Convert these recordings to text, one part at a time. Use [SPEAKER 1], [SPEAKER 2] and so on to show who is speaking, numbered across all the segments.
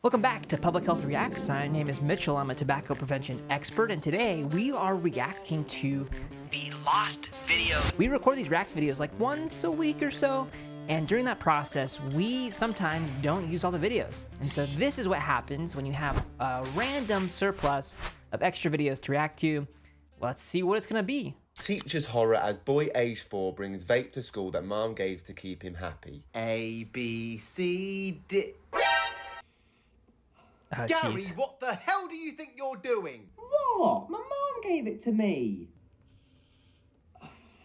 [SPEAKER 1] Welcome back to Public Health Reacts. My name is Mitchell. I'm a tobacco prevention expert, and today we are reacting to the lost videos. We record these react videos like once a week or so, and during that process, we sometimes don't use all the videos. And so this is what happens when you have a random surplus of extra videos to react to. Let's see what it's gonna be.
[SPEAKER 2] Teacher's horror as boy age 4 brings vape to school that mom gave to keep him happy.
[SPEAKER 3] A, B, C, D.
[SPEAKER 1] Oh,
[SPEAKER 3] Gary,
[SPEAKER 1] geez.
[SPEAKER 3] what the hell do you think you're doing?
[SPEAKER 4] What? My mom gave it to me.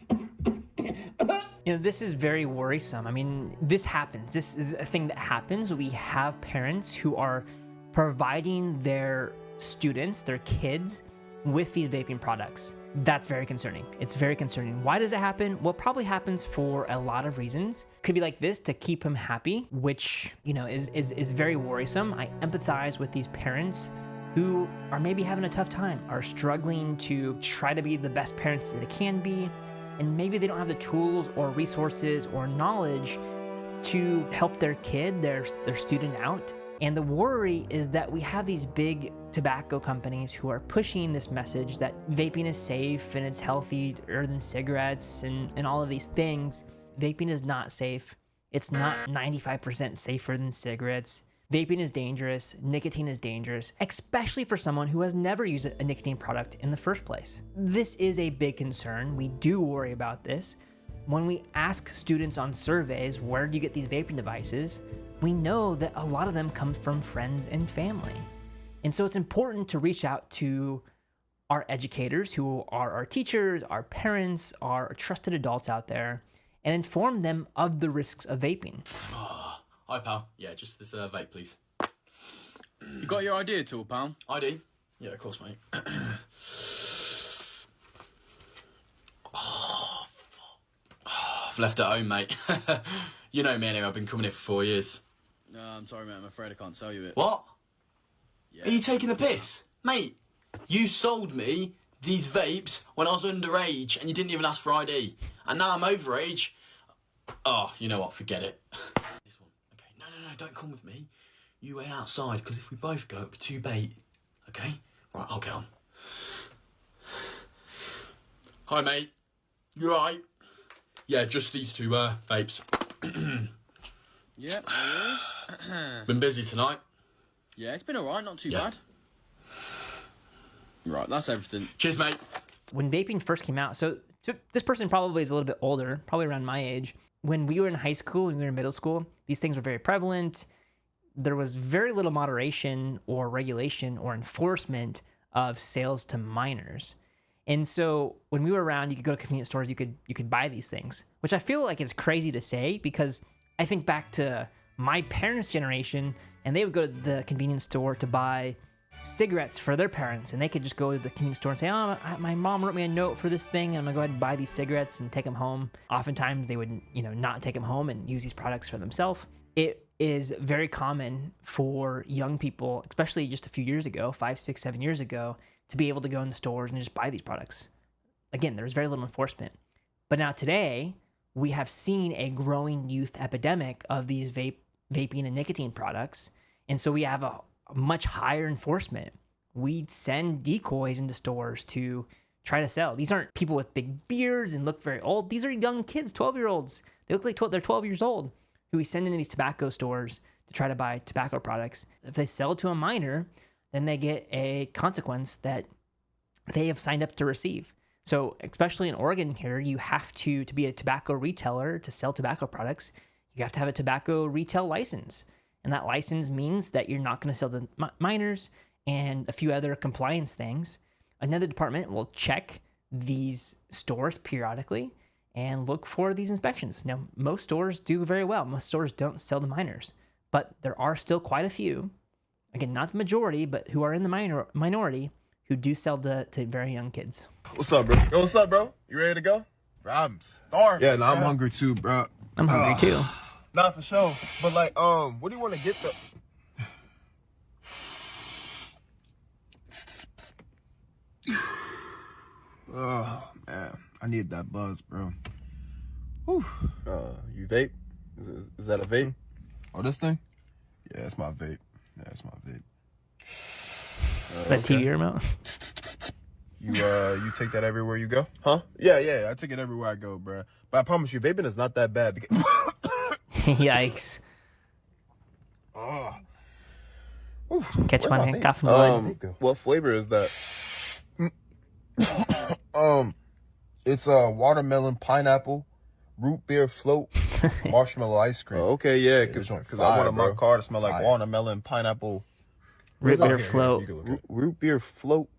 [SPEAKER 1] You know, this is very worrisome. I mean, this happens. This is a thing that happens. We have parents who are providing their students, their kids, with these vaping products. That's very concerning. It's very concerning. Why does it happen? Well, it probably happens for a lot of reasons. Could be like this to keep them happy, which, you know, is very worrisome. I empathize with these parents who are maybe having a tough time, are struggling to try to be the best parents that they can be, and maybe they don't have the tools or resources or knowledge to help their kid, their student out. And the worry is that we have these big tobacco companies who are pushing this message that vaping is safe and it's healthier than cigarettes and all of these things. Vaping is not safe. It's not 95% safer than cigarettes. Vaping is dangerous. Nicotine is dangerous, especially for someone who has never used a nicotine product in the first place. This is a big concern. We do worry about this. When we ask students on surveys, where do you get these vaping devices? We know that a lot of them come from friends and family. And so it's important to reach out to our educators, who are our teachers, our parents, our trusted adults out there, and inform them of the risks of vaping.
[SPEAKER 5] Hi, pal. Yeah, just this vape, please.
[SPEAKER 6] You got your ID at all, pal?
[SPEAKER 5] ID? Yeah, of course, mate. I've left it at home, mate. You know me anyway, I've been coming here for 4 years.
[SPEAKER 6] No, I'm sorry, mate. I'm afraid I can't sell you it.
[SPEAKER 5] What?
[SPEAKER 6] Yeah.
[SPEAKER 5] Are you taking the piss? Mate, you sold me these vapes when I was underage and you didn't even ask for ID. And now I'm overage. Oh, you know what? Forget it. This one. Okay, no, don't come with me. You wait outside, because if we both go, it'll be too bait. Okay? Right, I'll get on. Hi, mate. You alright? Yeah, just these two vapes.
[SPEAKER 6] Yeah, there is.
[SPEAKER 5] Been busy tonight.
[SPEAKER 6] Yeah, it's been alright, not too
[SPEAKER 5] Yeah.
[SPEAKER 6] bad. Right, that's everything.
[SPEAKER 5] Cheers, mate.
[SPEAKER 1] When vaping first came out, so this person probably is a little bit older, probably around my age. When we were in high school, when we were in middle school, these things were very prevalent. There was very little moderation or regulation or enforcement of sales to minors. And so when we were around, you could go to convenience stores, you could buy these things, which I feel like is crazy to say, because I think back to my parents' generation, and they would go to the convenience store to buy cigarettes for their parents, and they could just go to the convenience store and say, oh, my mom wrote me a note for this thing, and I'm gonna go ahead and buy these cigarettes and take them home. Oftentimes they would, not take them home and use these products for themselves. It is very common for young people, especially just a few years ago, 5, 6, 7 years ago, to be able to go in the stores and just buy these products. Again, there was very little enforcement. But now today, we have seen a growing youth epidemic of these vaping and nicotine products. And so we have a much higher enforcement. We send decoys into stores to try to sell. These aren't people with big beards and look very old. These are young kids, 12-year-olds. They look like they're 12 years old, who we send into these tobacco stores to try to buy tobacco products. If they sell to a minor, then they get a consequence that they have signed up to receive. So especially in Oregon here, you have to be a tobacco retailer to sell tobacco products, you have to have a tobacco retail license. And that license means that you're not going to sell to minors and a few other compliance things. Another department will check these stores periodically and look for these inspections. Now, most stores do very well. Most stores don't sell to minors, but there are still quite a few, again, not the majority, but who are in the minority, who do sell to very young kids.
[SPEAKER 7] What's up, bro? Yo, what's up, bro? You ready to go? Bro, I'm starving.
[SPEAKER 8] Yeah, I'm hungry too, bro.
[SPEAKER 1] I'm hungry too.
[SPEAKER 7] Nah, for sure. But like, what do you want to get
[SPEAKER 8] Oh man, I need that buzz, bro. Whew.
[SPEAKER 7] You vape? Is that a vape?
[SPEAKER 8] Oh, this thing? Yeah, it's my vape. Yeah, it's my
[SPEAKER 1] That TV remote.
[SPEAKER 8] You take that everywhere you go? Huh? Yeah, I take it everywhere I go, bro. But I promise you, vaping is not that bad. Because...
[SPEAKER 1] Yikes.
[SPEAKER 8] oh.
[SPEAKER 1] Catch my hand, cough and blood.
[SPEAKER 8] What flavor is that? It's watermelon, pineapple, root beer float, marshmallow ice cream.
[SPEAKER 7] Oh, okay, yeah, because I wanted my car to smell like watermelon, pineapple,
[SPEAKER 1] Root beer float.
[SPEAKER 8] Root beer float,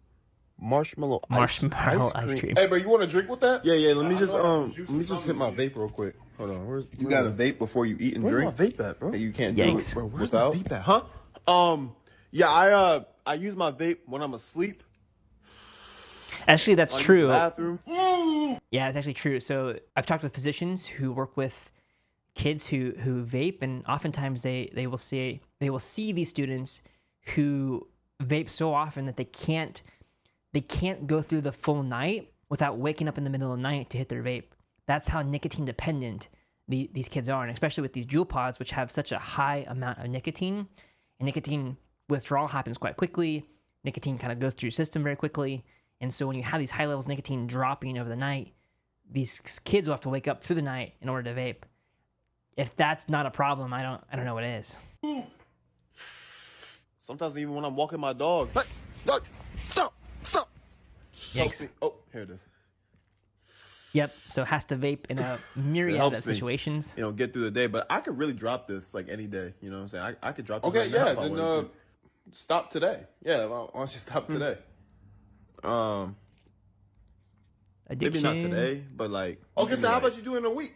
[SPEAKER 8] marshmallow ice cream.
[SPEAKER 7] Hey, bro, you want a drink with that?
[SPEAKER 8] Yeah. Let me just hit my vape real quick. Hold on.
[SPEAKER 7] You got to vape before you eat and
[SPEAKER 8] Where's
[SPEAKER 7] drink.
[SPEAKER 8] my vape at, bro?
[SPEAKER 7] Hey, you can't
[SPEAKER 1] Yikes.
[SPEAKER 7] do it, bro.
[SPEAKER 8] Where's
[SPEAKER 7] Without?
[SPEAKER 8] my vape at? Huh? Yeah, I use my vape when I'm asleep.
[SPEAKER 1] Actually, that's true.
[SPEAKER 8] Bathroom.
[SPEAKER 1] Yeah, it's actually true. So I've talked with physicians who work with kids who vape, and oftentimes they will see these students who vape so often that they can't go through the full night without waking up in the middle of the night to hit their vape. That's how nicotine dependent these kids are, and especially with these Juul pods, which have such a high amount of nicotine, and nicotine withdrawal happens quite quickly. Nicotine kind of goes through your system very quickly. And so when you have these high levels of nicotine dropping over the night, these kids will have to wake up through the night in order to vape. If that's not a problem, I don't know what is.
[SPEAKER 7] Sometimes even when I'm walking my dog. Look, stop.
[SPEAKER 1] Yikes.
[SPEAKER 7] Oh, here it is.
[SPEAKER 1] Yep. So has to vape in a myriad of situations.
[SPEAKER 7] Me, get through the day. But I could really drop this like any day. You know what I'm saying? I could drop this
[SPEAKER 8] Okay,
[SPEAKER 7] right now
[SPEAKER 8] yeah.
[SPEAKER 7] if I
[SPEAKER 8] Then
[SPEAKER 7] wanted to.
[SPEAKER 8] stop today. Yeah, why don't you stop today?
[SPEAKER 1] Addiction.
[SPEAKER 7] Maybe not today, but like.
[SPEAKER 8] Okay, so how about you do it in a week?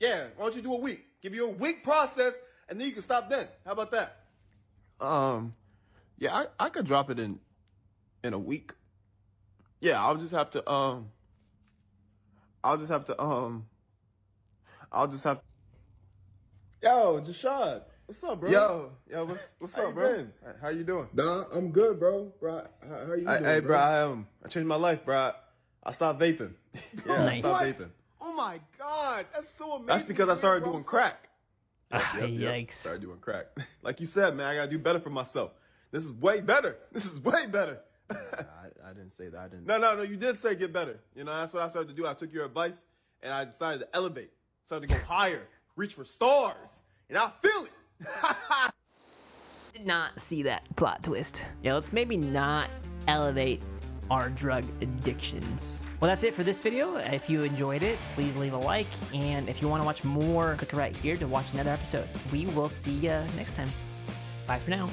[SPEAKER 8] Yeah, why don't you do a week? Give you a week process, and then you can stop then. How about that?
[SPEAKER 7] Yeah, I could drop it in a week. Yeah, I'll just have to.
[SPEAKER 8] Yo, Jashad, what's up, bro?
[SPEAKER 7] Yo, what's
[SPEAKER 8] How
[SPEAKER 7] up,
[SPEAKER 8] you
[SPEAKER 7] bro?
[SPEAKER 8] been?
[SPEAKER 7] How you doing?
[SPEAKER 8] Nah, I'm good, bro. How you doing?
[SPEAKER 7] Hey, bro, I changed my life, bro. I stopped vaping. Yeah,
[SPEAKER 1] Nice.
[SPEAKER 7] I stopped vaping.
[SPEAKER 8] Oh my God, that's so amazing.
[SPEAKER 7] That's because I started doing crack.
[SPEAKER 1] Yikes.
[SPEAKER 7] Started doing crack. Like you said, man, I gotta do better for myself. This is way better.
[SPEAKER 8] I didn't say that. I didn't.
[SPEAKER 7] No, you did say get better. That's what I started to do. I took your advice and I decided to elevate. Started to go higher, reach for stars, and I feel it.
[SPEAKER 1] Did not see that plot twist. Yeah, let's maybe not elevate our drug addictions. Well, that's it for this video. If you enjoyed it, please leave a like. And if you want to watch more, click right here to watch another episode. We will see you next time. Bye for now.